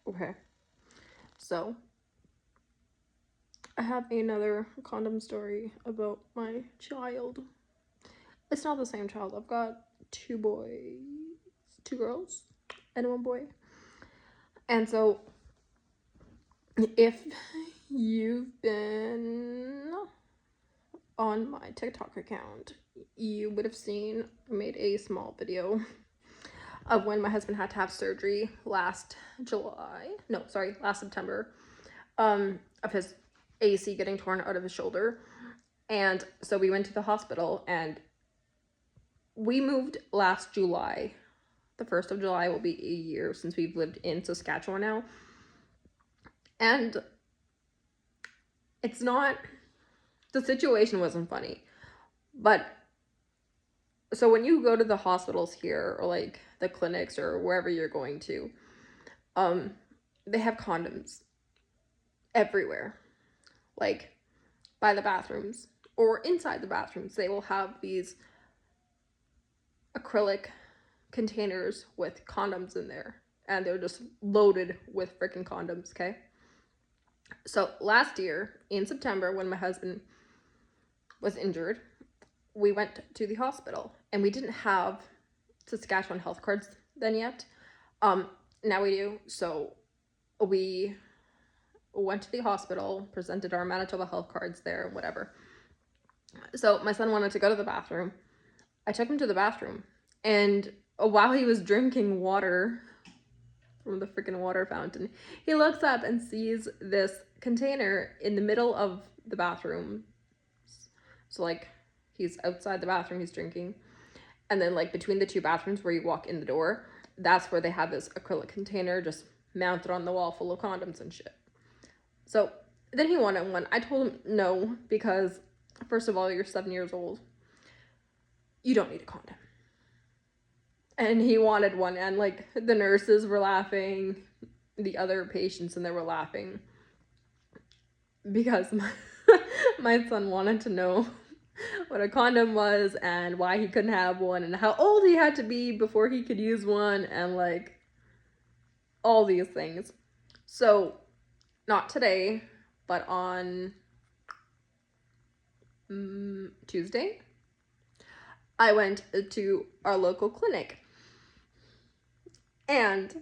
Okay. So, I have another condom story about my child. It's not the same child. I've got two boys, two girls, and one boy. And so, if you've been on my TikTok account, you would have seen I made a small video of when my husband had to have surgery last September, of his AC getting torn out of his shoulder. And so we went to the hospital, and we moved last July. The 1st of July will be a year since we've lived in Saskatchewan now. And it's not, the situation wasn't funny. But so when you go to the hospitals here, or like the clinics or wherever you're going to, they have condoms everywhere. Like by the bathrooms or inside the bathrooms, they will have these acrylic containers with condoms in there, and they're just loaded with freaking condoms. Okay, so last year in September, when my husband was injured, we went to the hospital, and we didn't have Saskatchewan health cards then yet. Now we do. So we went to the hospital, presented our Manitoba health cards there, whatever. So my son wanted to go to the bathroom. I took him to the bathroom, and while he was drinking water from the freaking water fountain, he looks up and sees this container in the middle of the bathroom. So like he's outside the bathroom, he's drinking, and then like between the two bathrooms where you walk in the door, that's where they have this acrylic container just mounted on the wall full of condoms and shit. So then he wanted one. I told him no, because first of all, you're 7 years old. You don't need a condom. And he wanted one, and like the nurses were laughing, the other patients, and they were laughing because my son wanted to know what a condom was and why he couldn't have one and how old he had to be before he could use one, and like all these things. So not today, but on Tuesday, I went to our local clinic, and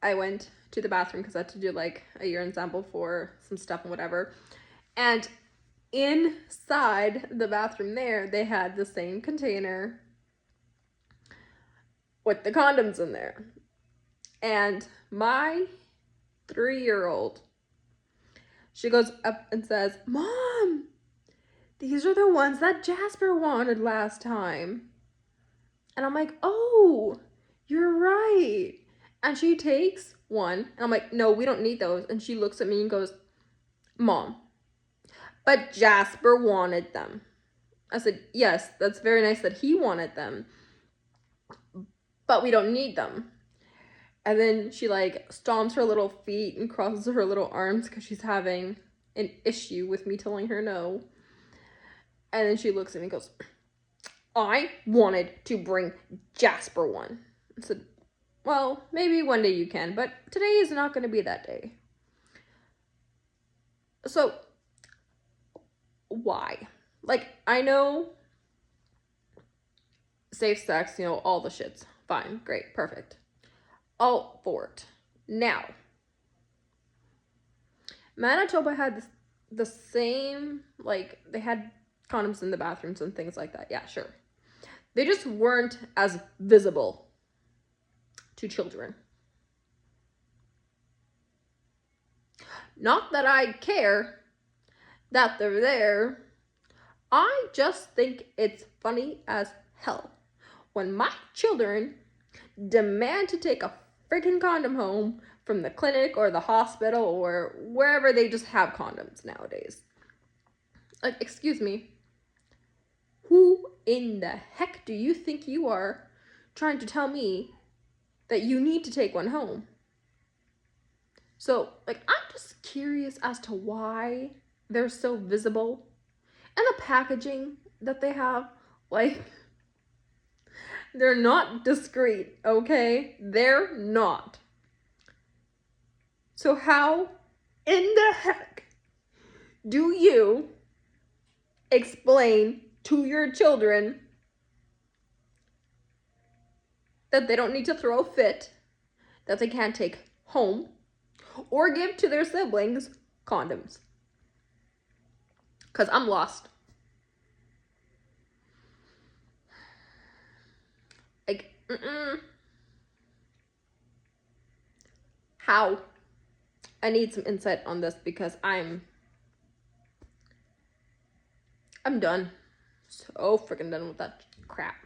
I went to the bathroom because I had to do like a urine sample for some stuff and whatever. And inside the bathroom there, they had the same container with the condoms in there. And my 3-year-old, she goes up and says, "Mom, these are the ones that Jasper wanted last time." And I'm like, "Oh, you're right." And she takes one, and I'm like, "No, we don't need those." And she looks at me and goes, "Mom, but Jasper wanted them." I said, "Yes, that's very nice that he wanted them, but we don't need them." And then she like stomps her little feet and crosses her little arms because she's having an issue with me telling her no. And then she looks at me and goes, "I wanted to bring Jasper one." I said, "Well, maybe one day you can, but today is not going to be that day." So, why? Like, I know safe sex, all the shits. Fine, great, perfect. All for it. Now, Manitoba had the same, like, they had condoms in the bathrooms and things like that. Yeah, sure. They just weren't as visible to children. Not that I care that they're there. I just think it's funny as hell when my children demand to take a freaking condom home from the clinic or the hospital or wherever they just have condoms nowadays. Like, excuse me, who in the heck do you think you are trying to tell me that you need to take one home? So, like, I'm just curious as to why they're so visible, and the packaging that they have, like, they're not discreet, okay? They're not. So how in the heck do you explain to your children that they don't need to throw a fit, that they can't take home, or give to their siblings condoms? Because I'm lost. Like, how? I need some insight on this because I'm done. So freaking done with that crap.